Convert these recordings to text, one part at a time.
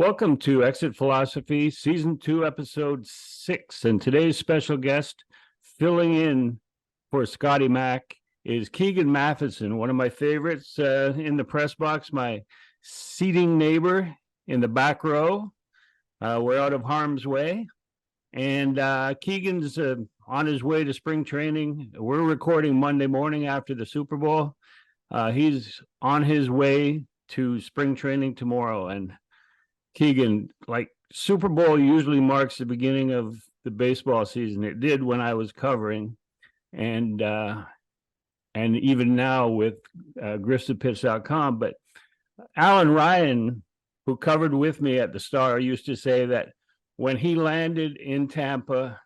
Welcome to Exit Philosophy, Season 2, Episode 6. And today's special guest filling in for Scotty Mac is Keegan Matheson, one of my favorites in the press box, my seating neighbor in the back row. We're out of harm's way. And Keegan's on his way to spring training. We're recording Monday morning after the Super Bowl. He's on his way to spring training tomorrow. And Keegan, like Super Bowl usually marks the beginning of the baseball season. It did when I was covering, and even now with griffthepitch.com. But Alan Ryan, who covered with me at the Star, used to say that when he landed in Tampa,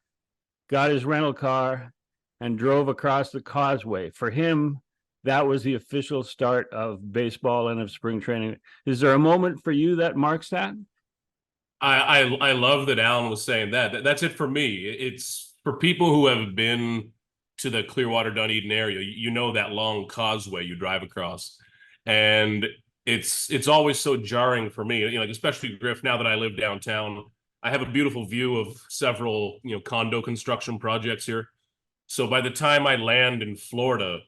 got his rental car, and drove across the causeway, for him, that was the official start of baseball and of spring training. Is there a moment for you that marks that? I love that Alan was saying that. That's it for me. It's for people who have been to the Clearwater Dunedin area. You know that long causeway you drive across, and it's always so jarring for me. Like especially Griff. Now that I live downtown, I have a beautiful view of several condo construction projects here. So by the time I land in Florida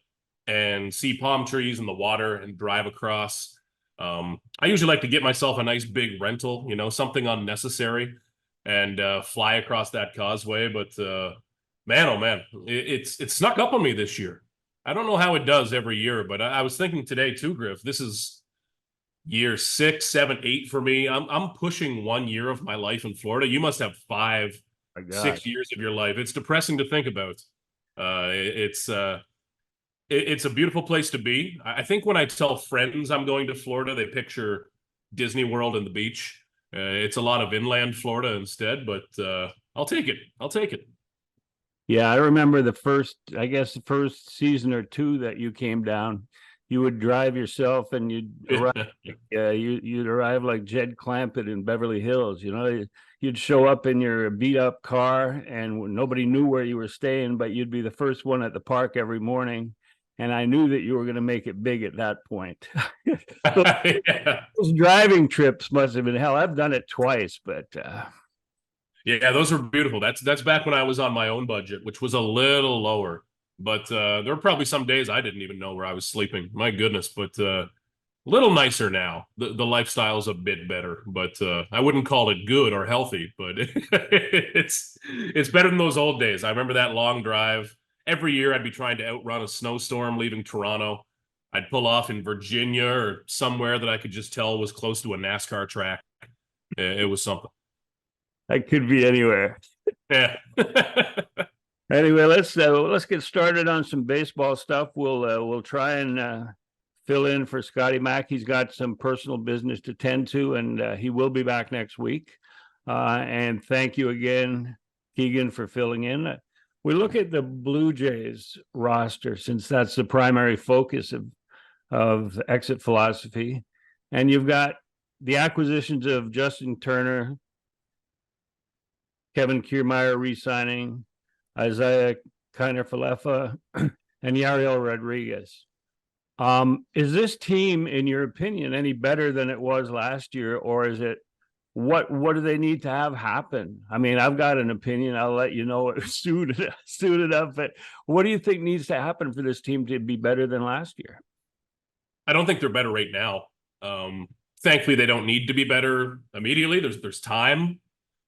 and see palm trees in the water and drive across, I usually like to get myself a nice big rental, something unnecessary, and fly across that causeway. But man, oh man, it's snuck up on me this year. I don't know how it does every year, but I was thinking today too, Griff. This is year 6, 7, 8 for me. I'm pushing 1 year of my life in Florida. You must have 5, My God. 6 years of your life. It's depressing to think about. It's a beautiful place to be. I think when I tell friends I'm going to Florida, they picture Disney World and the beach. It's a lot of inland Florida instead, but I'll take it. I'll take it. Yeah, I remember the first season or two that you came down. You would drive yourself, and you'd arrive like Jed Clampett in Beverly Hills. You'd show up in your beat up car, and nobody knew where you were staying, but you'd be the first one at the park every morning. And I knew that you were going to make it big at that point. Yeah. Those driving trips must have been hell. I've done it twice, but Yeah, those are beautiful. That's back when I was on my own budget, which was a little lower. But there were probably some days I didn't even know where I was sleeping. My goodness, but a little nicer now. The lifestyle's a bit better, but I wouldn't call it good or healthy, but it's better than those old days. I remember that long drive. Every year I'd be trying to outrun a snowstorm leaving Toronto. I'd pull off in Virginia or somewhere that I could just tell was close to a NASCAR track. It was something. I could be anywhere. Yeah. Anyway, let's get started on some baseball stuff. We'll try and fill in for Scotty Mac. He's got some personal business to tend to, and he will be back next week. And thank you again, Keegan, for filling in. We look at the Blue Jays roster, since that's the primary focus of Exit Philosophy, and you've got the acquisitions of Justin Turner, Kevin Kiermaier re-signing, Isaiah Kiner-Falefa, and Yariel Rodriguez. Is this team, in your opinion, any better than it was last year, or is it what do they need to have happen? I mean, I've got an opinion. I'll let you know it suited up. But what do you think needs to happen for this team to be better than last year? I don't think they're better right now. Thankfully, they don't need to be better immediately. There's time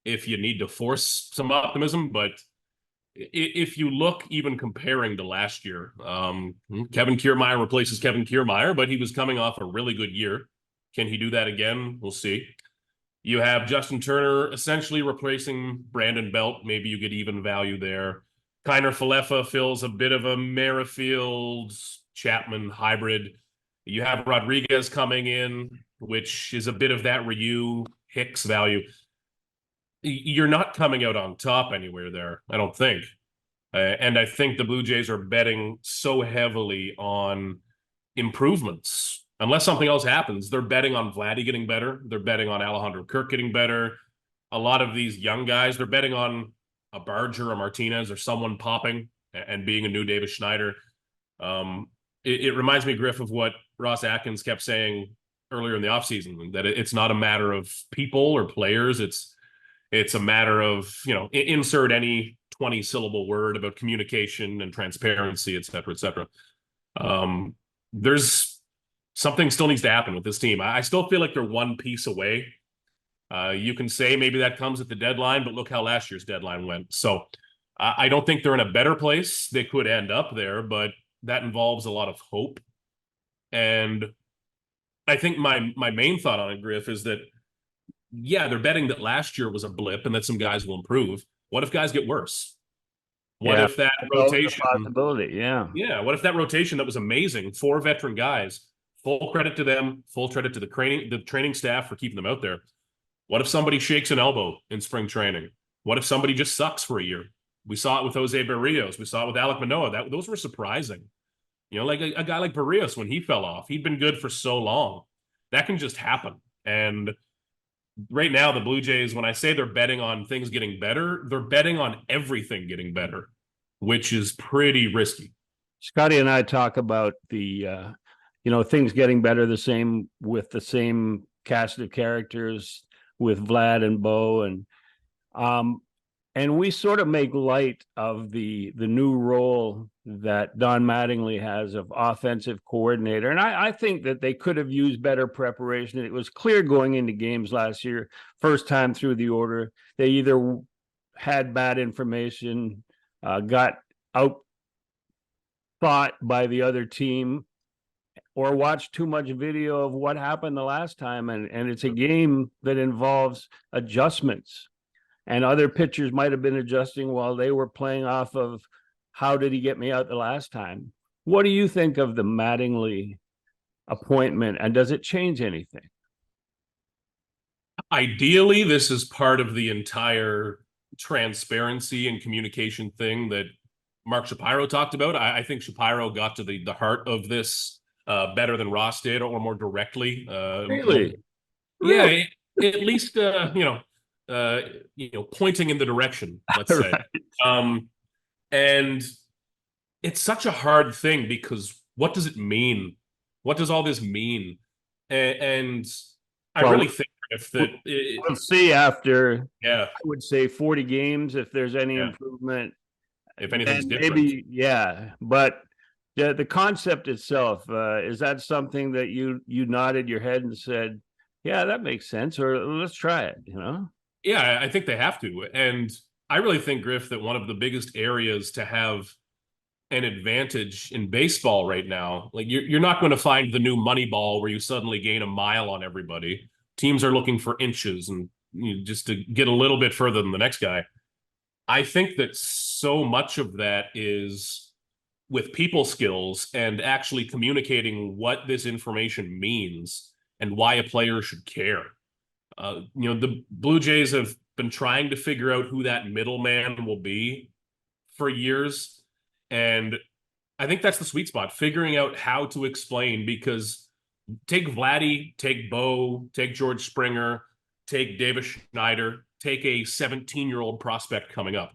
if you need to force some optimism, but if you look even comparing to last year, Kevin Kiermaier replaces Kevin Kiermaier, but he was coming off a really good year. Can he do that again? We'll see. You have Justin Turner essentially replacing Brandon Belt. Maybe you get even value there. Kiner-Falefa fills a bit of a Merrifield Chapman hybrid. You have Rodriguez coming in, which is a bit of that Ryu Hicks value. You're not coming out on top anywhere there, I don't think. And I think the Blue Jays are betting so heavily on improvements. Unless something else happens, they're betting on Vladdy getting better. They're betting on Alejandro Kirk getting better. A lot of these young guys, they're betting on a Barger, a Martinez, or someone popping and being a new Davis Schneider. It reminds me, Griff, of what Ross Atkins kept saying earlier in the offseason, that it's not a matter of people or players. It's a matter of, insert any 20-syllable word about communication and transparency, et cetera, et cetera. There's something still needs to happen with this team. I still feel like they're one piece away. You can say maybe that comes at the deadline, but look how last year's deadline went. So I don't think they're in a better place. They could end up there, but that involves a lot of hope. And I think my main thought on it, Griff, is that, yeah, they're betting that last year was a blip and that some guys will improve. What if guys get worse? What if that rotation, possibility? Yeah. Yeah, what if that rotation that was amazing, 4 veteran guys, full credit to them, full credit to the training staff for keeping them out there. What if somebody shakes an elbow in spring training? What if somebody just sucks for a year? We saw it with Jose Barrios. We saw it with Alek Manoah. Those were surprising. Like a guy like Barrios, when he fell off, he'd been good for so long. That can just happen. And right now, the Blue Jays, when I say they're betting on things getting better, they're betting on everything getting better, which is pretty risky. Scotty and I talk about the, things getting better, the same cast of characters with Vlad and Bo, and we sort of make light of the new role that Don Mattingly has of offensive coordinator. And I think that they could have used better preparation. It was clear going into games last year, first time through the order, they either had bad information, got out thought by the other team, or watched too much video of what happened the last time. And it's a game that involves adjustments. And other pitchers might have been adjusting while they were playing off of, how did he get me out the last time? What do you think of the Mattingly appointment, and does it change anything? Ideally, this is part of the entire transparency and communication thing that Mark Shapiro talked about. I think Shapiro got to the heart of this better than Ross did, or more directly. Really? Yeah, at least pointing in the direction, let's say. Right. And it's such a hard thing, because what does it mean? What does all this mean? And I really think if that we'll see after, I would say 40 games, if there's any improvement. If anything's different. Maybe, yeah. But the concept itself, is that something that you nodded your head and said, yeah, that makes sense, or let's try it, Yeah, I think they have to. And I really think, Griff, that one of the biggest areas to have an advantage in baseball right now, like you're not going to find the new money ball where you suddenly gain a mile on everybody. Teams are looking for inches and just to get a little bit further than the next guy. I think that so much of that is with people skills and actually communicating what this information means and why a player should care. The Blue Jays have been trying to figure out who that middleman will be for years. And I think that's the sweet spot, figuring out how to explain, because take Vladdy, take Bo, take George Springer, take Davis Schneider, take a 17-year-old prospect coming up.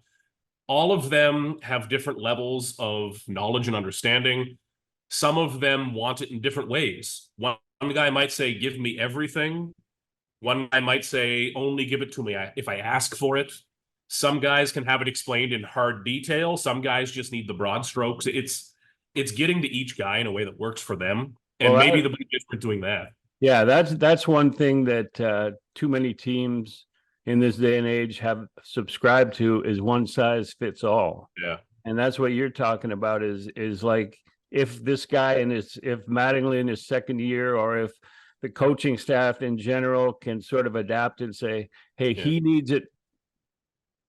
All of them have different levels of knowledge and understanding. Some of them want it in different ways. One guy might say, give me everything. One guy might say, only give it to me if I ask for it. Some guys can have it explained in hard detail. Some guys just need the broad strokes. It's getting to each guy in a way that works for them. And maybe the Blue Jays are doing that. Yeah, that's one thing that too many teams in this day and age have subscribed to, is one size fits all. Yeah. And that's what you're talking about, is like, if this guy if Mattingly in his second year, or if the coaching staff in general can sort of adapt and say, hey, he needs it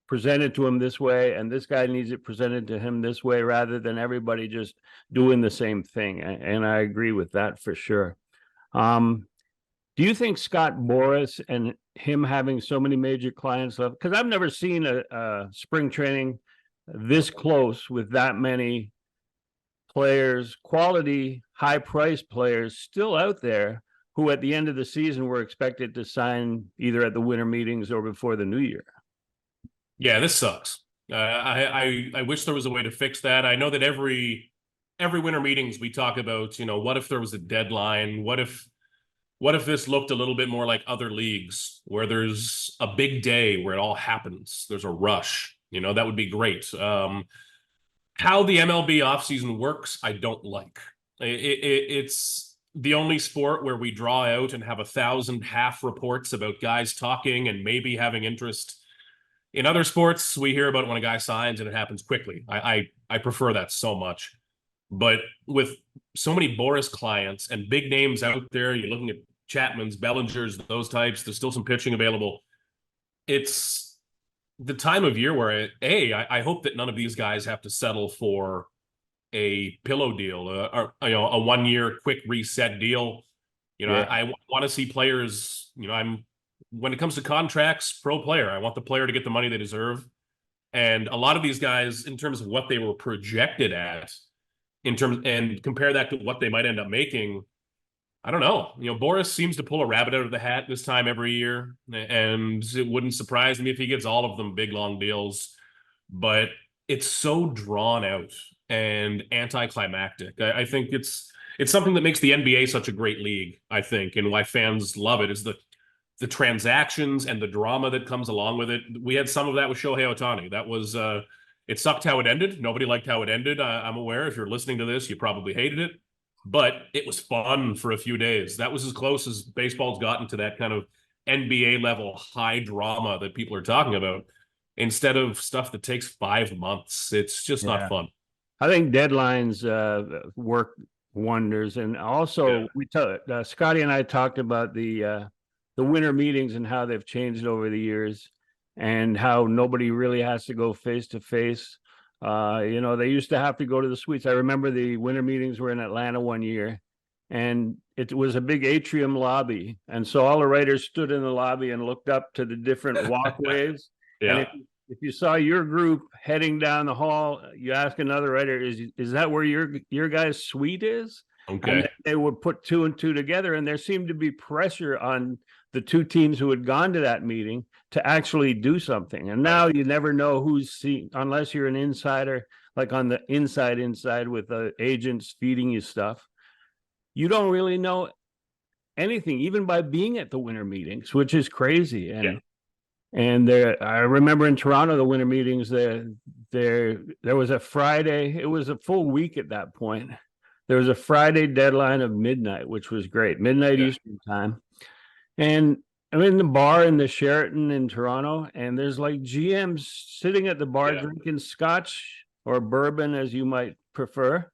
presented to him this way, and this guy needs it presented to him this way, rather than everybody just doing the same thing. And I agree with that for sure. Do you think Scott Boras and him having so many major clients left, because I've never seen a spring training this close with that many players, quality, high-priced players still out there, who at the end of the season were expected to sign either at the winter meetings or before the new year? Yeah, this sucks. I wish there was a way to fix that. I know that every winter meetings we talk about, what if there was a deadline? What if What if this looked a little bit more like other leagues where there's a big day where it all happens? There's a rush. That would be great. How the MLB offseason works, I don't like. It's the only sport where we draw out and have 1,000 half reports about guys talking and maybe having interest. In other sports, we hear about when a guy signs and it happens quickly. I prefer that so much. But with so many Boris clients and big names out there, you're looking at Chapman's, Bellinger's, those types. There's still some pitching available. It's the time of year where I hope that none of these guys have to settle for a pillow deal, or a 1 year quick reset deal. Yeah. I want to see players. When it comes to contracts, pro player. I want the player to get the money they deserve. And a lot of these guys, in terms of what they were projected at, and compare that to what they might end up making, I don't know. Boris seems to pull a rabbit out of the hat this time every year, and it wouldn't surprise me if he gets all of them big, long deals. But it's so drawn out and anticlimactic. I think it's something that makes the NBA such a great league, I think, and why fans love it is the transactions and the drama that comes along with it. We had some of that with Shohei Ohtani. That was it sucked how it ended. Nobody liked how it ended. I'm aware. If you're listening to this, you probably hated it. But it was fun for a few days. That was as close as baseball's gotten to that kind of NBA level high drama that people are talking about, instead of stuff that takes 5 months. It's just not fun. I think deadlines work wonders. And also, Scotty and I talked about the winter meetings and how they've changed over the years, and how nobody really has to go face to face. They used to have to go to the suites. I remember the winter meetings were in Atlanta one year, and it was a big atrium lobby. And so all the writers stood in the lobby and looked up to the different walkways. Yeah. And if you saw your group heading down the hall, you ask another writer, is that where your guy's suite is? Okay. And they would put two and two together, and there seemed to be pressure on the two teams who had gone to that meeting to actually do something. And now you never know who's seen, unless you're an insider, like on the inside with the agents feeding you stuff. You don't really know anything, even by being at the winter meetings, which is crazy. And I remember in Toronto, the winter meetings, there was a Friday. It was a full week at that point. There was a Friday deadline of midnight, which was great, midnight Eastern time. And I'm in the bar in the Sheraton in Toronto, and there's like GMs sitting at the bar drinking scotch or bourbon, as you might prefer,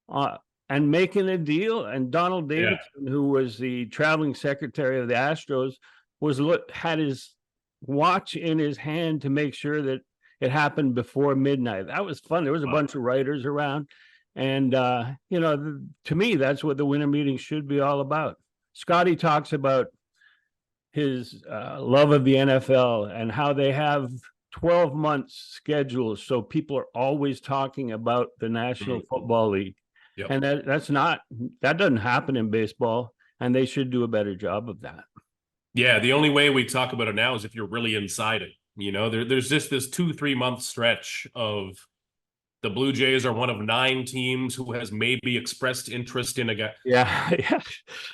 and making a deal. And Donald Davidson, who was the traveling secretary of the Astros, had his watch in his hand to make sure that it happened before midnight. That was fun. There was a bunch of writers around. And, to me, that's what the winter meeting should be all about. Scotty talks about his love of the NFL and how they have 12 months schedules. So people are always talking about the National Football League. Yep. And that doesn't happen in baseball, and they should do a better job of that. Yeah. The only way we talk about it now is if you're really inside it. There's just this 2-3 month stretch of the Blue Jays are one of 9 teams who has maybe expressed interest in a guy. Yeah.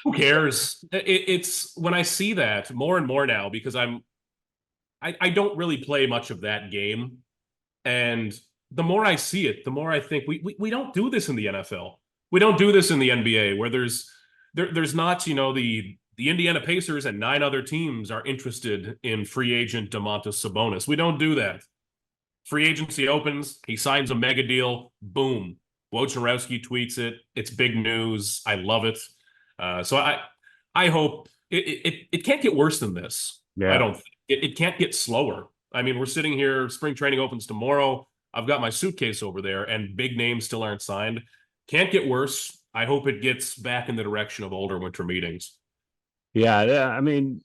Who cares? It's when I see that more and more now, because I don't really play much of that game. And the more I see it, the more I think we don't do this in the NFL. We don't do this in the NBA, where there's not, the Indiana Pacers and 9 other teams are interested in free agent Domantas Sabonis. We don't do that. Free agency opens, he signs a mega deal, boom. Wojnarowski tweets it. It's big news. I love it. So I hope it can't get worse than this. Yeah. I don't think. It can't get slower. I mean, we're sitting here, spring training opens tomorrow. I've got my suitcase over there, and big names still aren't signed. Can't get worse. I hope it gets back in the direction of older winter meetings. Yeah. I mean,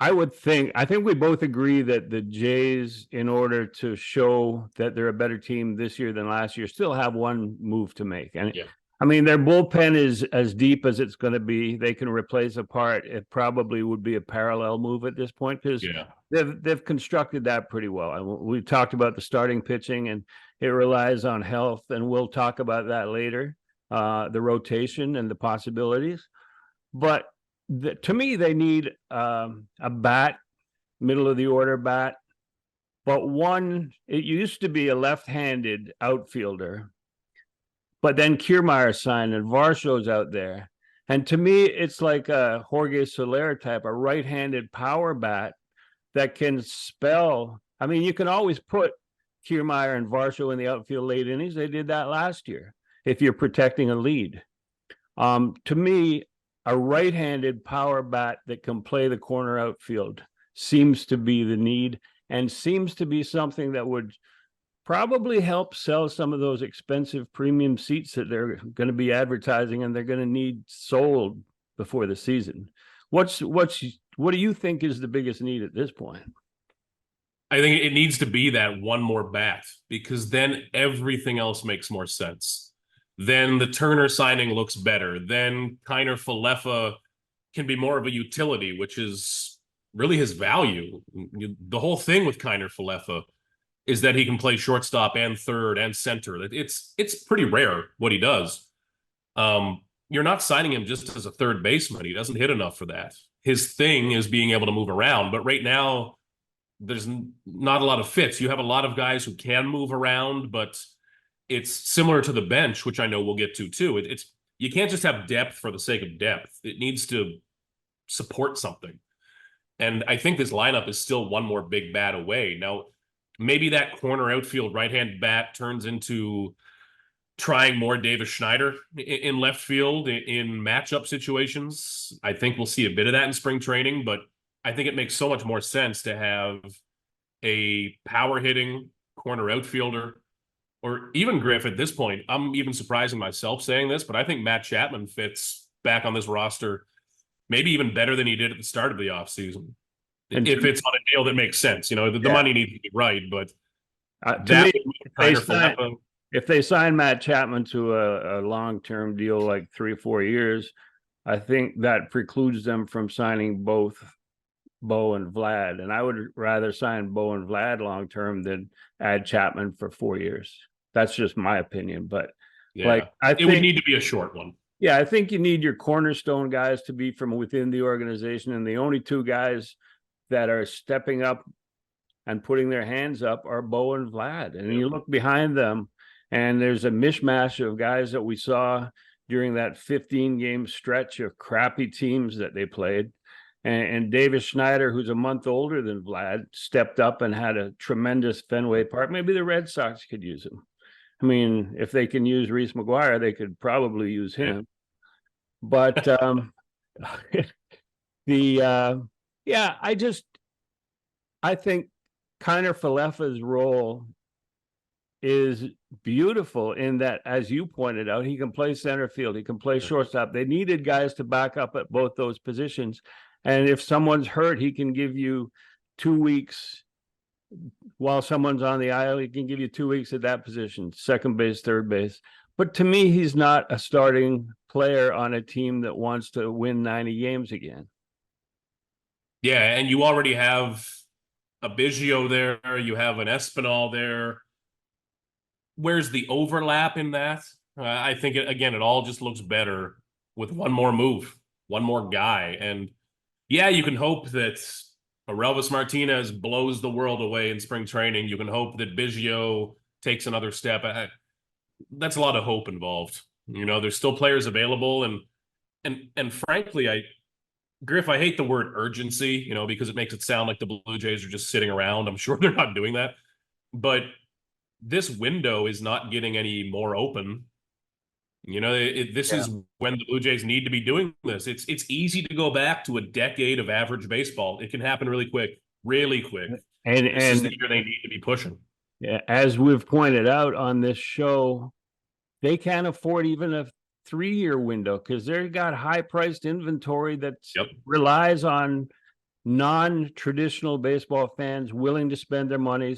I think we both agree that the Jays, in order to show that they're a better team this year than last year, still have one move to make. And I mean, their bullpen is as deep as it's going to be. They can replace a part. It probably would be a parallel move at this point, because they've constructed that pretty well. And we talked about the starting pitching, and it relies on health, and we'll talk about that later, the rotation and the possibilities. but to me, they need a bat, middle of the order bat. But it used to be a left-handed outfielder, but then Kiermaier signed and Varsho's out there. And to me, it's like a Jorge Soler type, a right-handed power bat that can spell. I mean, you can always put Kiermaier and Varsho in the outfield late innings. They did that last year if you're protecting a lead. To me, a right-handed power bat that can play the corner outfield seems to be the need, and seems to be something that would probably help sell some of those expensive premium seats that they're going to be advertising and they're going to need sold before the season. What do you think is the biggest need at this point? I think it needs to be that one more bat, because then everything else makes more sense. Then the Turner signing looks better. Then Kiner Falefa can be more of a utility, which is really his value. The whole thing with Kiner Falefa is that he can play shortstop and third and center. It's pretty rare what he does. You're not signing him just as a third baseman. He doesn't hit enough for that. His thing is being able to move around. But right now, there's not a lot of fits. You have a lot of guys who can move around, but it's similar to the bench, which I know we'll get to too. You can't just have depth for the sake of depth. It needs to support something. And I think this lineup is still one more big bat away. Now, maybe that corner outfield right-hand bat turns into trying more Davis Schneider in left field in matchup situations. I think we'll see a bit of that in spring training, but I think it makes so much more sense to have a power-hitting corner outfielder, or even Griff at this point. I'm even surprising myself saying this, but I think Matt Chapman fits back on this roster maybe even better than he did at the start of the offseason. If it's on a deal that makes sense, the money needs to be right. But if they sign Matt Chapman to a long-term deal, like 3 or 4 years, I think that precludes them from signing both Bo and Vlad. And I would rather sign Bo and Vlad long-term than add Chapman for 4 years. That's just my opinion. But it would need to be a short one. Yeah, I think you need your cornerstone guys to be from within the organization. And the only two guys that are stepping up and putting their hands up are Bo and Vlad. And you look behind them, and there's a mishmash of guys that we saw during that 15-game stretch of crappy teams that they played. And Davis Schneider, who's a month older than Vlad, stepped up and had a tremendous Fenway Park. Maybe the Red Sox could use him. I mean, if they can use Reese McGuire, they could probably use him. But I think Kiner Falefa's role is beautiful in that, as you pointed out, he can play center field, he can play shortstop. They needed guys to back up at both those positions. And if someone's hurt, he can give you 2 weeks while someone's on the aisle. He can give you 2 weeks at that position, second base, third base. But to me, he's not a starting player on a team that wants to win 90 games again. Yeah, and you already have a Biggio there. You have an Espinal there. Where's the overlap in that? I think, it all just looks better with one more move, one more guy. And yeah, you can hope that Aurelvis Martinez blows the world away in spring training. You can hope that Biggio takes another step. That's a lot of hope involved. There's still players available. And frankly, Griff, I hate the word urgency, because it makes it sound like the Blue Jays are just sitting around. I'm sure they're not doing that. But this window is not getting any more open. This is when the Blue Jays need to be doing this. It's easy to go back to a decade of average baseball. It can happen really quick, really quick. And this is the year they need to be pushing. Yeah, as we've pointed out on this show, they can't afford even a 3-year window because they've got high-priced inventory that relies on non-traditional baseball fans willing to spend their money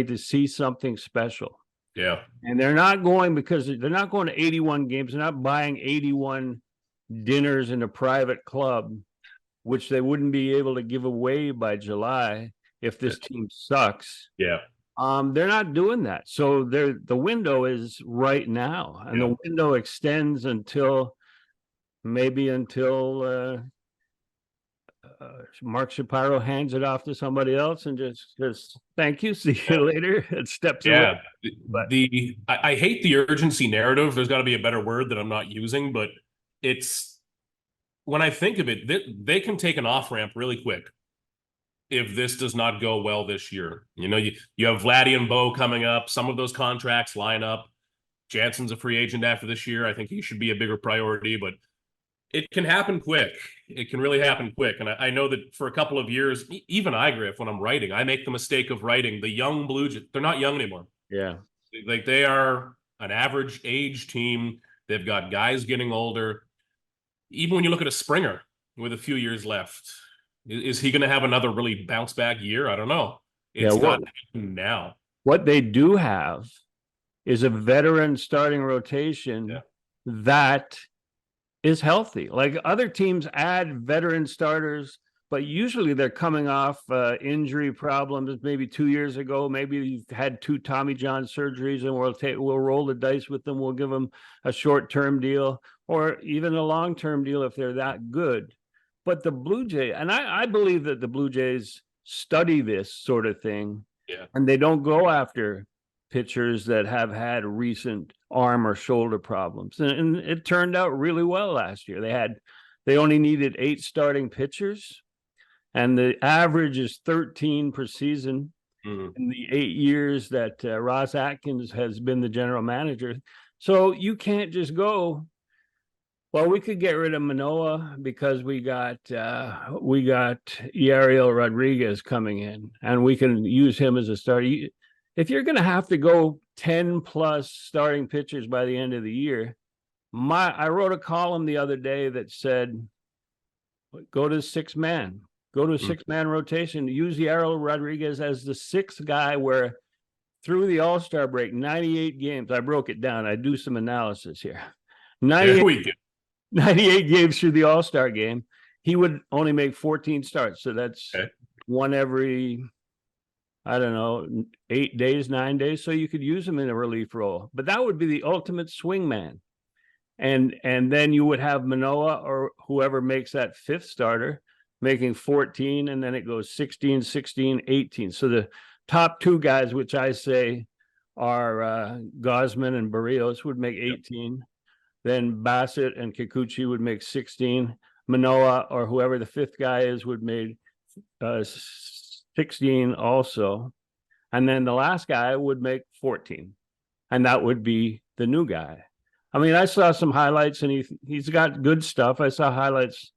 to see something special. Yeah. And they're not going because they're not going to 81 games. They're not buying 81 dinners in a private club, which they wouldn't be able to give away by July if this team sucks. Yeah. They're not doing that. So the window is right now, and the window extends until maybe until Mark Shapiro hands it off to somebody else and just thank you, see you later, and steps away. Yeah. But I hate the urgency narrative. There's got to be a better word that I'm not using, but it's when I think of it, they can take an off ramp really quick if this does not go well this year. You have Vladdy and Bo coming up. Some of those contracts line up. Jansen's a free agent after this year. I think he should be a bigger priority, but it can happen quick. It can really happen quick. And I know that for a couple of years, even I, Griff, when I'm writing, I make the mistake of writing the young Blue Jays. They're not young anymore. yeah, Like they are an average age team. They've got guys getting older. Even when you look at a Springer with a few years left, is he going to have another really bounce back year? I don't know. It's not now. What they do have is a veteran starting rotation that is healthy. Like other teams add veteran starters, but usually they're coming off injury problems. Maybe 2 years ago, maybe you've had 2 Tommy John surgeries, and we'll roll the dice with them. We'll give them a short-term deal or even a long-term deal if they're that good. But the Blue Jays, and I believe that the Blue Jays study this sort of thing, and they don't go after pitchers that have had recent arm or shoulder problems. And it turned out really well last year. They only needed 8 starting pitchers, and the average is 13 per season in the 8 years that Ross Atkins has been the general manager. So you can't just go, well, we could get rid of Manoah because we got Yariel Rodriguez coming in, and we can use him as a starter. If you're going to have to go 10 plus starting pitchers by the end of the year, I wrote a column the other day that said, go to 6-man, go to a 6-man rotation, use Yariel Rodriguez as the 6th guy, where through the All-Star break, 98 games, I broke it down. I do some analysis here. 98 games through the All-Star game, he would only make 14 starts. So that's one every, I don't know, 8 days, 9 days. So you could use him in a relief role, but that would be the ultimate swing man. And then you would have Manoah or whoever makes that 5th starter making 14, and then it goes 16, 16, 18. So the top 2 guys, which I say are Gosman and Barrios, would make 18. Then Bassett and Kikuchi would make 16. Manoah or whoever the 5th guy is would make 16 also. And then the last guy would make 14. And that would be the new guy. I mean, I saw some highlights, and he's got good stuff. I saw highlights.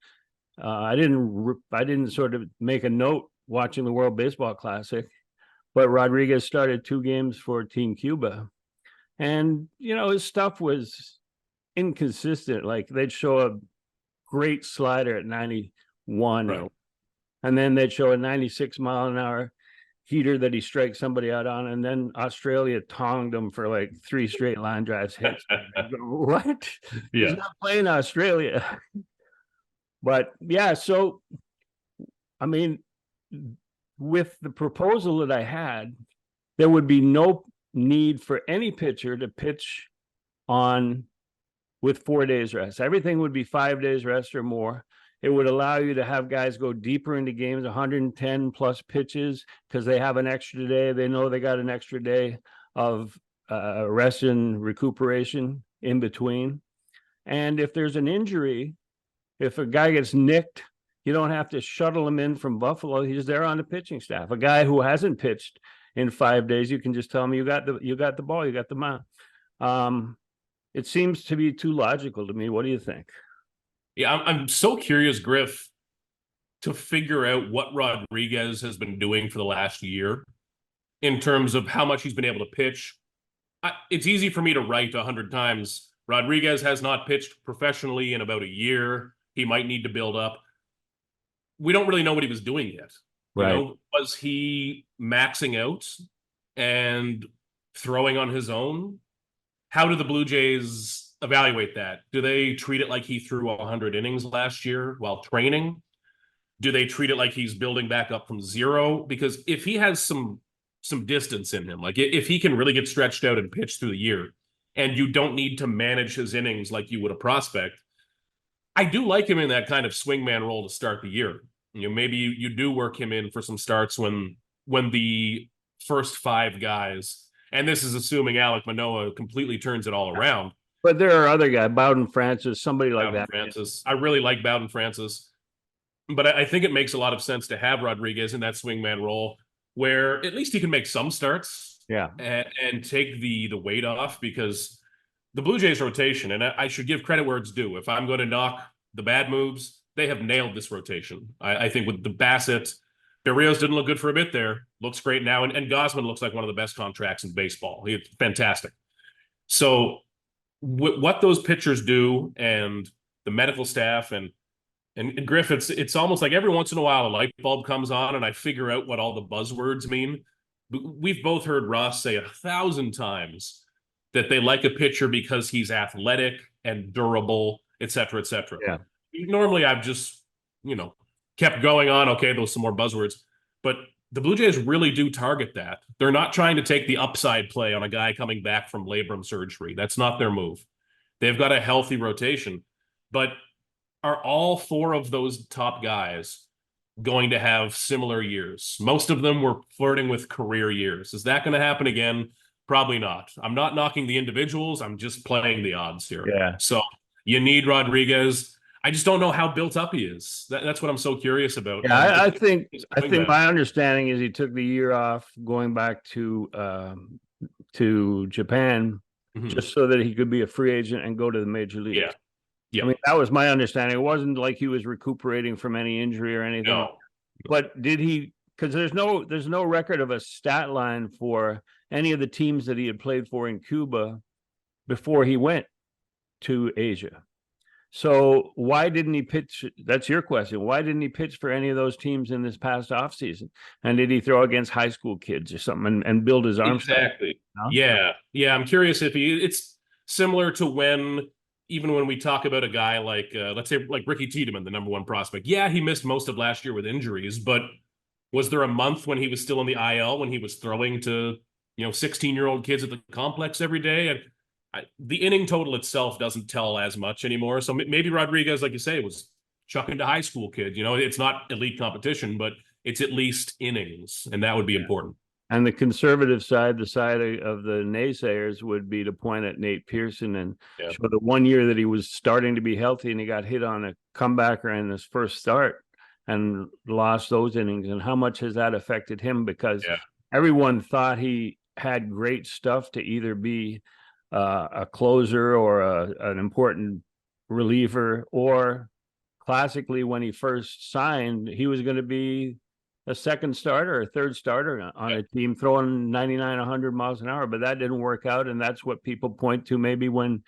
I didn't sort of make a note watching the World Baseball Classic, but Rodriguez started 2 games for Team Cuba. And, his stuff was inconsistent. Like they'd show a great slider at 91, and then they'd show a 96-mile-an-hour heater that he strikes somebody out on, and then Australia tonged him for like 3 straight line drives hits. What? He's not playing Australia. But yeah, so I mean, with the proposal that I had, there would be no need for any pitcher to pitch on with 4 days rest. Everything would be 5 days rest or more. It would allow you to have guys go deeper into games, 110 plus pitches, because they have an extra day. They know they got an extra day of rest and recuperation in between. And if there's an injury, if a guy gets nicked, you don't have to shuttle him in from Buffalo. He's there on the pitching staff. A guy who hasn't pitched in 5 days, you can just tell him you got the ball, you got the mound. It seems to be too logical to me. What do you think? Yeah, I'm so curious, Griff, to figure out what Rodriguez has been doing for the last year in terms of how much he's been able to pitch. It's easy for me to write 100 times. Rodriguez has not pitched professionally in about a year. He might need to build up. We don't really know what he was doing yet. Right. Was he maxing out and throwing on his own? How do the Blue Jays evaluate that? Do they treat it like he threw 100 innings last year while training? Do they treat it like he's building back up from zero? Because if he has some distance in him, like if he can really get stretched out and pitch through the year, and you don't need to manage his innings like you would a prospect, I do like him in that kind of swingman role to start the year. Maybe you do work him in for some starts when the first five guys, and this is assuming Alek Manoah completely turns it all around. But there are other guys, Bowden Francis, somebody like Bowden that. Francis. I really like Bowden Francis, but I think it makes a lot of sense to have Rodriguez in that swingman role where at least he can make some starts, Yeah, and take the weight off, because the Blue Jays rotation, and I should give credit where it's due. If I'm going to knock the bad moves, they have nailed this rotation. I think with the Bassett, Berrios didn't look good for a bit there. Looks great now, and Gausman looks like one of the best contracts in baseball. He's fantastic. So what those pitchers do, and the medical staff, and Griff, it's almost like every once in a while a light bulb comes on, and I figure out what all the buzzwords mean. We've both heard Ross say 1,000 times that they like a pitcher because he's athletic and durable, et cetera, et cetera. yeah. Normally, I've just, kept going on. Okay, those some more buzzwords. But the Blue Jays really do target that. They're not trying to take the upside play on a guy coming back from labrum surgery. That's not their move. They've got a healthy rotation. But are all four of those top guys going to have similar years? Most of them were flirting with career years. Is that going to happen again? Probably not. I'm not knocking the individuals. I'm just playing the odds here. Yeah. So you need Rodriguez. I just don't know how built up he is. That's what I'm so curious about. Yeah, I think my understanding is he took the year off going back to Japan just so that he could be a free agent and go to the major leagues. Yeah. Yeah. I mean, that was my understanding. It wasn't like he was recuperating from any injury or anything. No. But did he, because there's no record of a stat line for any of the teams that he had played for in Cuba before he went to Asia. So why didn't he pitch? That's your question. Why didn't he pitch for any of those teams in this past offseason? And did he throw against high school kids or something and build his arm? Exactly. No? Yeah. Yeah. I'm curious if it's similar to even when we talk about a guy like, let's say, like Ricky Tiedemann, the number one prospect. Yeah, he missed most of last year with injuries, but was there a month when he was still in the IL when he was throwing to 16-year-old kids at the complex every day? And the inning total itself doesn't tell as much anymore. So maybe Rodriguez, like you say, was chucking to high school kids. It's not elite competition, but it's at least innings, and that would be important. And the conservative side, the side of the naysayers, would be to point at Nate Pearson and show the 1 year that he was starting to be healthy and he got hit on a comebacker in his first start and lost those innings. And how much has that affected him? Because everyone thought he had great stuff to either be a closer or an important reliever, or classically when he first signed, he was going to be a second starter or a third starter on a team throwing 99, 100 miles an hour, but that didn't work out. And that's what people point to maybe when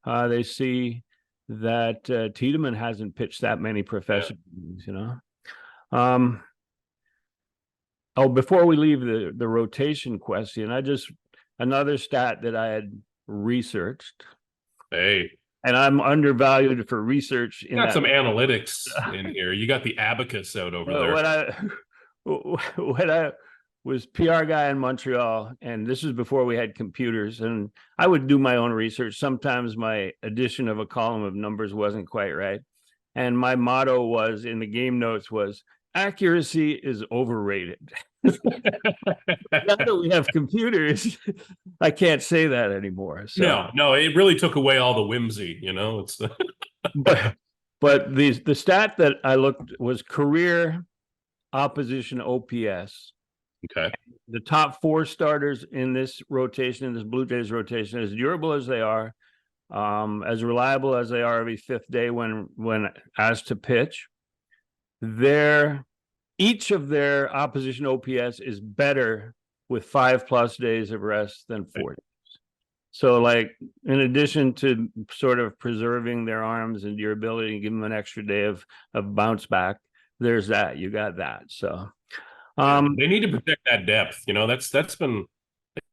they see that Tiedemann hasn't pitched that many professional games, before we leave the rotation question, another stat that I had researched. Hey. And I'm undervalued for research. You got some analytics in here. You got the abacus out over there. When I was PR guy in Montreal, and this was before we had computers, and I would do my own research. Sometimes my addition of a column of numbers wasn't quite right. And my motto was in the game notes was, accuracy is overrated. Now that we have computers, I can't say that anymore. So. No, it really took away all the whimsy, It's but the stat that I looked was career opposition OPS. Okay. The top four starters in this rotation, in this Blue Jays rotation, as durable as they are, as reliable as they are every fifth day when asked to pitch, each of their opposition OPS is better with 5+ days of rest than 4 days. So, like, in addition to sort of preserving their arms and durability and giving them an extra day of bounce back, there's that. You got that. So, they need to protect that depth. That's been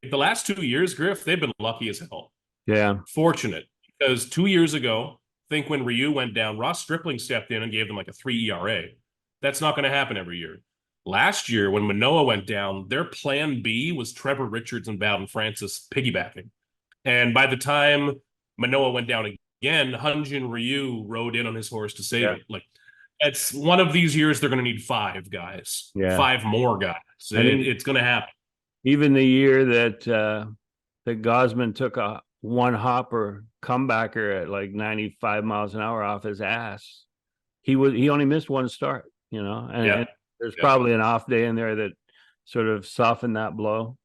the last 2 years, Griff. They've been lucky as hell. Yeah, fortunate, because 2 years ago, I think when Ryu went down, Ross Stripling stepped in and gave them like a 3 ERA. That's not going to happen every year. Last year, when Manoah went down, their plan B was Trevor Richards and Bowden Francis piggybacking. And by the time Manoah went down again, Hyunjin Ryu rode in on his horse to save Yeah. it. Like, it's one of these years they're going to need 5 guys, Yeah. 5 more guys. And It's going to happen. even the year that Gosman took a one hopper comebacker at like 95 miles an hour off his ass, he only missed one start, and there's probably an off day in there that sort of softened that blow,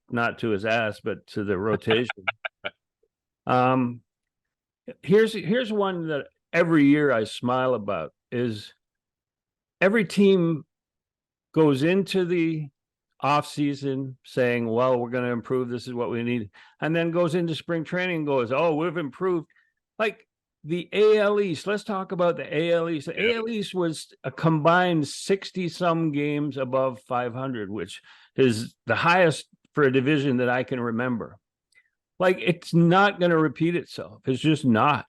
not to his ass, but to the rotation. Here's one that every year I smile about is every team goes into the off season saying, well, we're going to improve. This is what we need. And then goes into spring training and goes, oh, we've improved. Like the AL East. Let's talk about the AL East. The AL East was a combined 60 some games above 500, which is the highest for a division that I can remember. Like, it's not going to repeat itself. It's just not.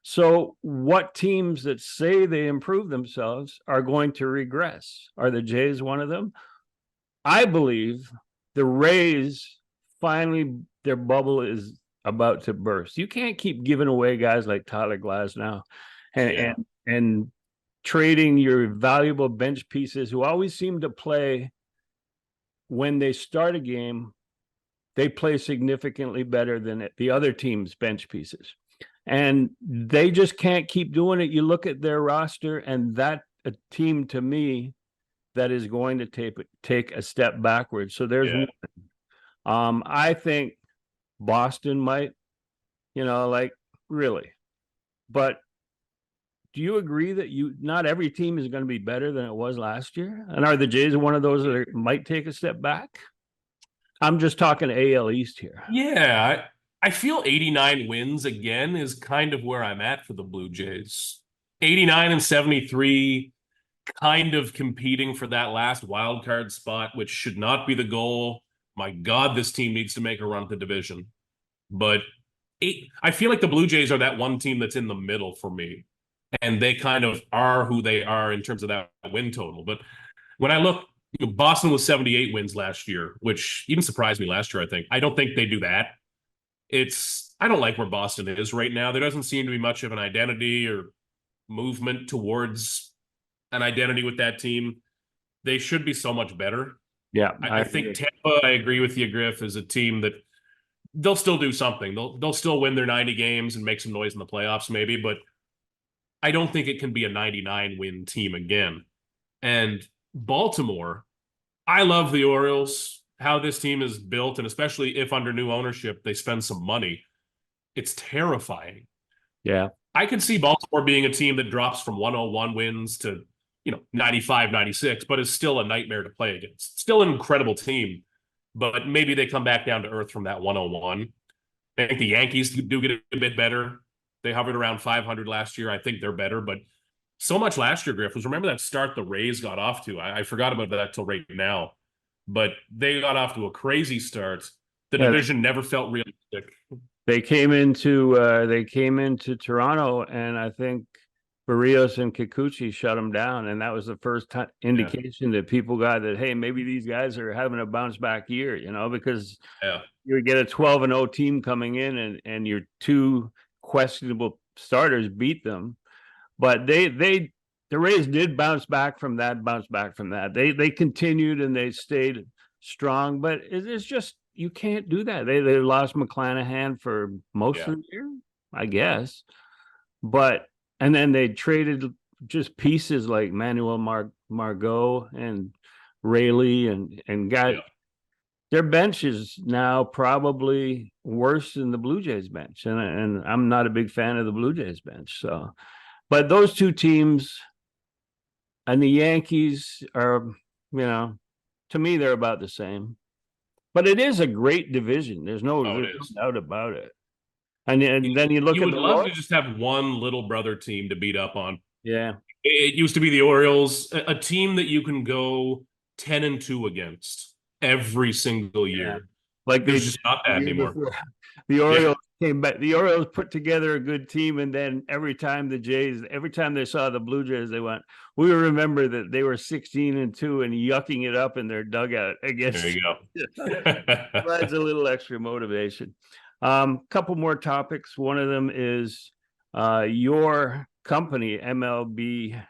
So what teams that say they improve themselves are going to regress? Are the Jays one of them? I believe the Rays finally, their bubble is about to burst. You can't keep giving away guys like Tyler Glasnow and trading your valuable bench pieces who always seem to play when they start a game. They play significantly better than the other team's bench pieces. And they just can't keep doing it. You look at their roster, and that a team to me that is going to take a step backwards. So there's one. I think Boston might, like, really. But do you agree that not every team is going to be better than it was last year? And are the Jays one of those that might take a step back? I'm just talking AL East here. Yeah, I feel 89 wins again is kind of where I'm at for the Blue Jays. 89 and 73, kind of competing for that last wild card spot, which should not be the goal. My God, this team needs to make a run at the division. But I feel like the Blue Jays are that one team that's in the middle for me. And they kind of are who they are in terms of that win total. But when I look, Boston was 78 wins last year, which even surprised me last year, I think. I don't think they do that. I don't like where Boston is right now. There doesn't seem to be much of an identity or movement towards an identity with that team. They should be so much better. Yeah. I think Tampa, I agree with you, Griff, is a team that they'll still do something. They'll still win their 90 games and make some noise in the playoffs maybe, but I don't think it can be a 99 win team again. And Baltimore, I love the Orioles, how this team is built, and especially if under new ownership they spend some money. It's terrifying. Yeah. I could see Baltimore being a team that drops from 101 wins to 95, 96, but is still a nightmare to play against. Still an incredible team, but maybe they come back down to earth from that 101. I think the Yankees do get a bit better. They hovered around 500 last year. I think they're better, but so much last year, Griff, was remember that start the Rays got off to? I forgot about that till right now, but they got off to a crazy start. The division never felt realistic. They came into Toronto, and I think Barrios and Kikuchi shut them down, and that was the first indication that people got that, hey, maybe these guys are having a bounce back year, because you get a 12-0 team coming in, and your two questionable starters beat them. But the Rays did bounce back from that. They continued and they stayed strong, but it's just, you can't do that. They lost McClanahan for most of the year, I guess. And then they traded just pieces like Manuel Margot and Rayleigh and got their bench is now probably worse than the Blue Jays bench. And I'm not a big fan of the Blue Jays bench. So, but those two teams and the Yankees are, to me, they're about the same. But it is a great division. There's no doubt about it. And then you look at would love to just have one little brother team to beat up on. Yeah. It used to be the Orioles, a team that you can go 10-2 against every single year. Yeah. Like there's just not that anymore. The Orioles came back. The Orioles put together a good team, and then every time they saw the Blue Jays, they went, we remember that they were 16-2 and yucking it up in their dugout against. There you go. Provides a little extra motivation. Couple more topics. One of them is your company, MLB.com,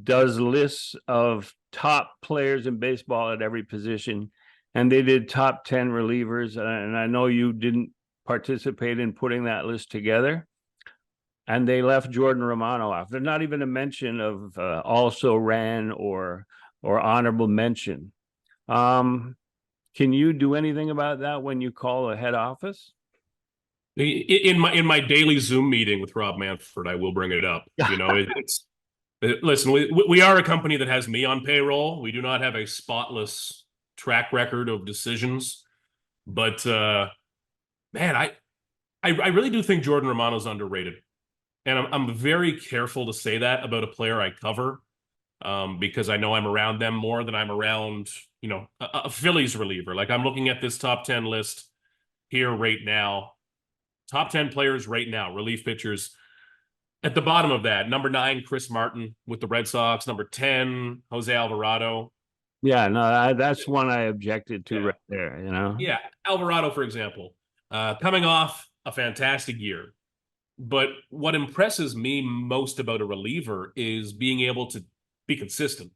does lists of top players in baseball at every position, and they did top 10 relievers. And I know you didn't participate in putting that list together, and they left Jordan Romano off. There's not even a mention of also ran or honorable mention. Can you do anything about that when you call a head office? In my daily Zoom meeting with Rob Manfred, I will bring it up. Listen, we are a company that has me on payroll. We do not have a spotless track record of decisions, but man, I really do think Jordan Romano's underrated, and I'm very careful to say that about a player I cover, because I know I'm around them more than I'm around, a Phillies reliever. Like, I'm looking at this top 10 list here right now. Top 10 players right now, relief pitchers. At the bottom of that, number 9, Chris Martin with the Red Sox. Number 10, Jose Alvarado. Yeah, no, that's one I objected to Yeah. right there. Yeah, Alvarado, for example, coming off a fantastic year. But what impresses me most about a reliever is being able to be consistent,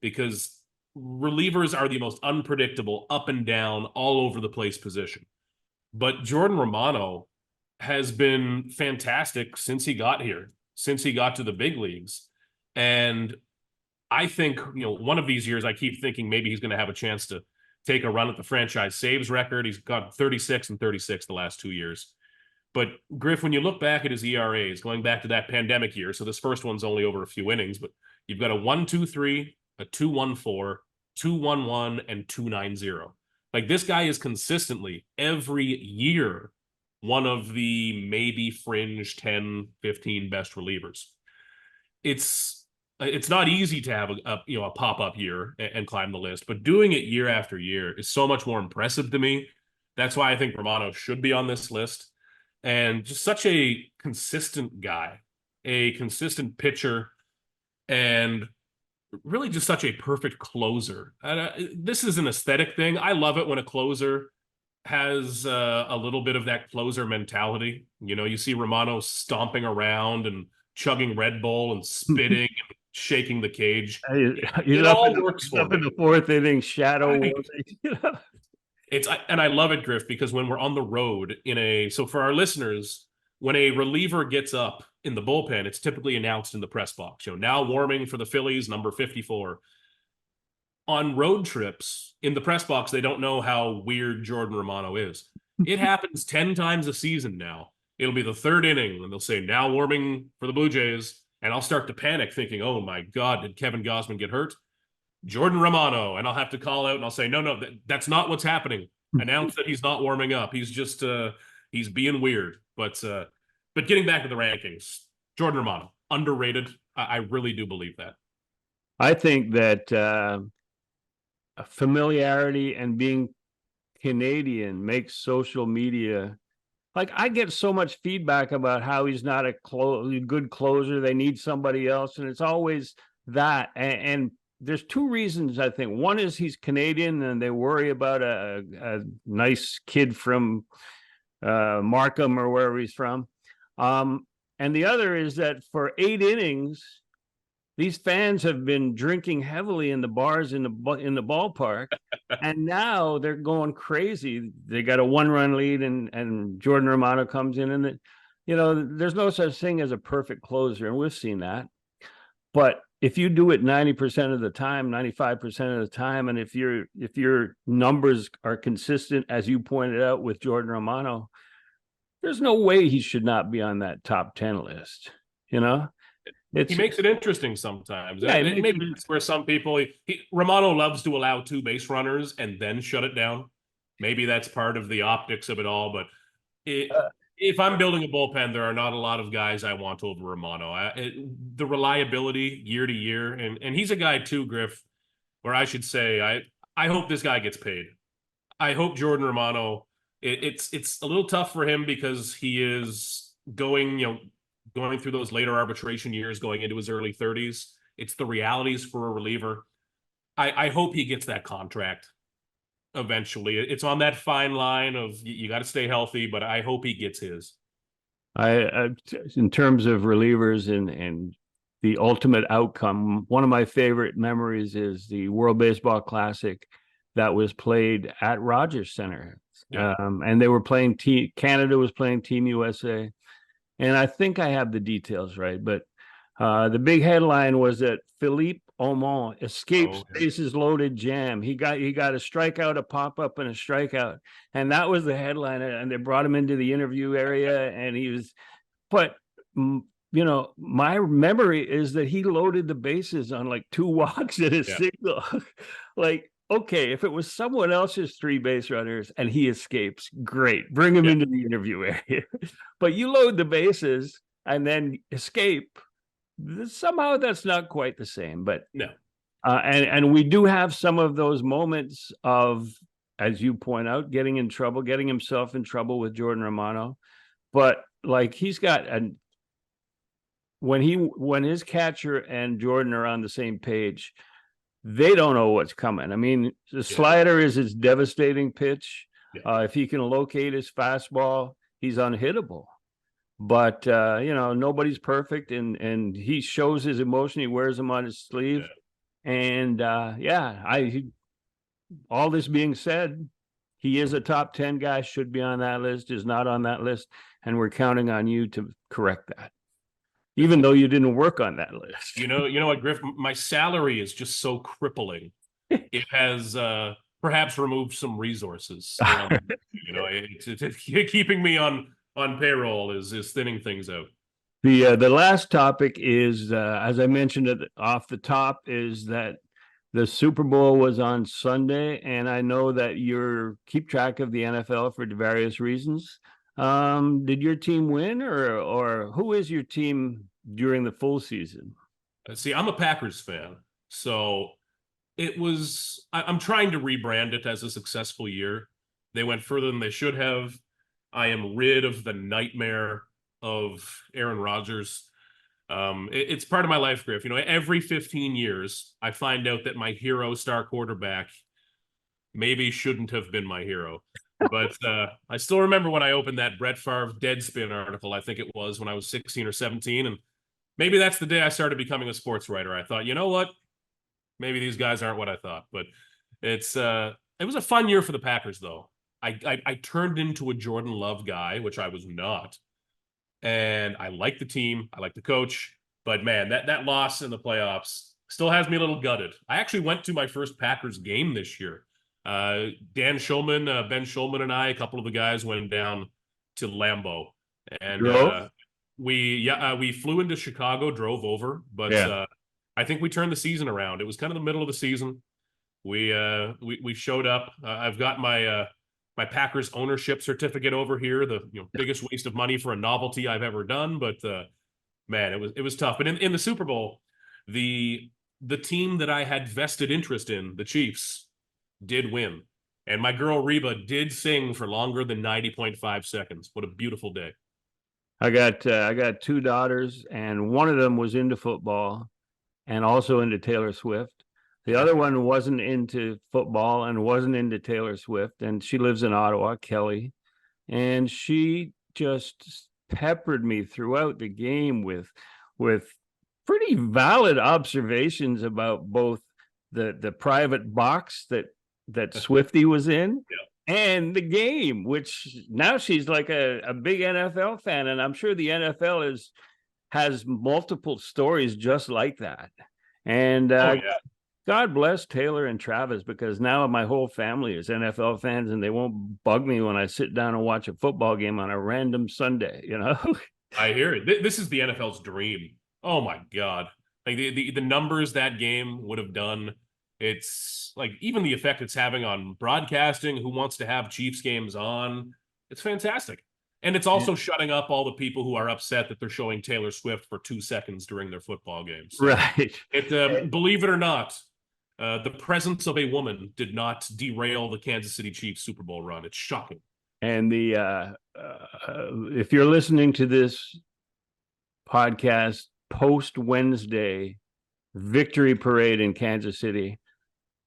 because relievers are the most unpredictable, up and down, all over the place position. But Jordan Romano has been fantastic since he got here, since he got to the big leagues. And I think, one of these years, I keep thinking maybe he's going to have a chance to take a run at the franchise saves record. He's got 36 and 36 the last 2 years. But Griff, when you look back at his ERAs, going back to that pandemic year, so this first one's only over a few innings, but you've got a 1.23, a 2.14, 2.11, and 2.90. Like, this guy is consistently every year one of the maybe fringe 10, 15 best relievers. It's not easy to have a pop-up year and climb the list, but doing it year after year is so much more impressive to me. That's why I think Romano should be on this list. And just such a consistent guy, a consistent pitcher, and really just such a perfect closer. This is an aesthetic thing. I love it when a closer has a little bit of that closer mentality. You see Romano stomping around and chugging Red Bull and spitting and shaking the cage. It all works for me. In the 4th inning, shadow. And I love it, Griff, because when we're on the road so for our listeners, when a reliever gets up in the bullpen, it's typically announced in the press box, now warming for the Phillies, number 54. On road trips, in the press box, they don't know how weird Jordan Romano is. It happens 10 times a season now. It'll be the 3rd inning, and they'll say, now warming for the Blue Jays. And I'll start to panic thinking, oh my God, did Kevin Gausman get hurt? Jordan Romano. And I'll have to call out and I'll say, no, that's not what's happening. Announce that he's not warming up. He's just, he's being weird. But getting back to the rankings, Jordan Romano, underrated. I really do believe that. I think that familiarity and being Canadian makes social media. Like, I get so much feedback about how he's not a good closer. They need somebody else. And it's always that. And there's 2 reasons, I think. One is he's Canadian and they worry about a nice kid from Markham or wherever he's from. And the other is that for 8 innings, these fans have been drinking heavily in the bars in the ballpark, and now they're going crazy. They got a 1-run lead, and Jordan Romano comes in, and there's no such thing as a perfect closer, and we've seen that. But if you do it 90% of the time, 95% of the time, and if your numbers are consistent, as you pointed out with Jordan Romano, there's no way he should not be on that top 10 list. He makes it interesting sometimes. Yeah, maybe it's where some people, Romano loves to allow 2 base runners and then shut it down. Maybe that's part of the optics of it all. But if I'm building a bullpen, there are not a lot of guys I want over Romano. The reliability year to year, and he's a guy too, Griff, where I should say I hope this guy gets paid. I hope Jordan Romano. It's a little tough for him because he is going through those later arbitration years, going into his early 30s. It's the realities for a reliever. I hope he gets that contract. eventually. It's on that fine line of you got to stay healthy, but I hope he gets his. In terms of relievers and the ultimate outcome, one of my favorite memories is the World Baseball Classic that was played at Rogers Center. Yeah. And they were playing Canada was playing Team USA. And I think I have the details right, but the big headline was that Philippe Aumont escapes bases loaded jam. He got a strikeout, a pop up, and a strikeout, and that was the headline. And they brought him into the interview area, and he was. But my memory is that he loaded the bases on like 2 walks and a single. Like, okay, if it was someone else's 3 base runners and he escapes, great, bring him into the interview area. But you load the bases and then escape. Somehow that's not quite the same, but no. And we do have some of those moments of, as you point out, getting himself in trouble with Jordan Romano. But like he's got when his catcher and Jordan are on the same page, they don't know what's coming. I mean, the slider is his devastating pitch. If he can locate his fastball, he's unhittable. But nobody's perfect, and he shows his emotion. He wears them on his sleeve, and all this being said, he is a top 10 guy. Should be on that list. Is not on that list, and we're counting on you to correct that, even though you didn't work on that list. You know what, Griff? My salary is just so crippling. It has perhaps removed some resources. It's keeping me on payroll is thinning things out. The last topic is, as I mentioned off the top, is that the Super Bowl was on Sunday, and I know that you keep track of the NFL for various reasons. Did your team win, or who is your team during the full season? See, I'm a Packers fan, so it was. I'm trying to rebrand it as a successful year. They went further than they should have. I am rid of the nightmare of Aaron Rodgers. It's part of my life, Griff. Every 15 years, I find out that my hero star quarterback maybe shouldn't have been my hero. But I still remember when I opened that Brett Favre Deadspin article, I think it was when I was 16 or 17. And maybe that's the day I started becoming a sports writer. I thought, you know what? Maybe these guys aren't what I thought. But it was a fun year for the Packers, though. I turned into a Jordan Love guy, which I was not. And I like the team. I like the coach. But, man, that loss in the playoffs still has me a little gutted. I actually went to my first Packers game this year. Dan Schulman, Ben Schulman, and I, a couple of the guys, went down to Lambeau. And we flew into Chicago, drove over. But I think we turned the season around. It was kind of the middle of the season. We showed up. I've got my Packers ownership certificate over here, the biggest waste of money for a novelty I've ever done. But man, it was tough. But in the Super Bowl, the team that I had vested interest in, the Chiefs, did win. And my girl Reba did sing for longer than 90.5 seconds. What a beautiful day. I got 2 daughters, and one of them was into football and also into Taylor Swift. The other one wasn't into football and wasn't into Taylor Swift, and she lives in Ottawa, Kelly, and she just peppered me throughout the game with pretty valid observations about both the private box that Swiftie was in and the game, which now she's like a big NFL fan, and I'm sure the NFL has multiple stories just like that. And God bless Taylor and Travis, because now my whole family is NFL fans, and they won't bug me when I sit down and watch a football game on a random Sunday, I hear it. This is the NFL's dream. Oh my God. Like the numbers that game would have done. It's like even the effect it's having on broadcasting, who wants to have Chiefs games on. It's fantastic. And it's also shutting up all the people who are upset that they're showing Taylor Swift for 2 seconds during their football games. So right. Believe it or not, the presence of a woman did not derail the Kansas City Chiefs Super Bowl run. It's shocking. And if you're listening to this podcast post Wednesday victory parade in Kansas City,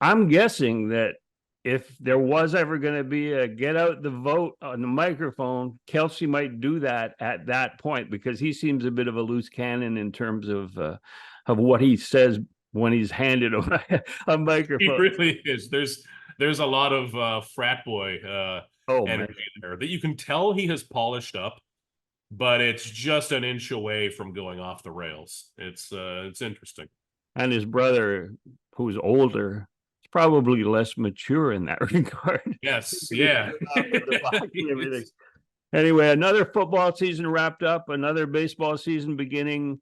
I'm guessing that if there was ever going to be a get out the vote on the microphone, Kelsey might do that at that point, because he seems a bit of a loose cannon in terms of what he says when he's handed a microphone. He really is. There's a lot of frat boy energy there that you can tell he has polished up, but it's just an inch away from going off the rails. It's interesting. And his brother, who's older, is probably less mature in that regard. Yes, yeah. Anyway, another football season wrapped up, another baseball season beginning.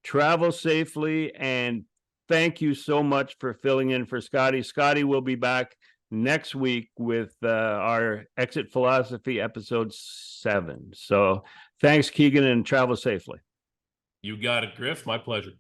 Travel safely, and thank you so much for filling in for Scotty. Scotty will be back next week with our Exit Philosophy episode 7. So thanks, Keegan, and travel safely. You got it, Griff. My pleasure.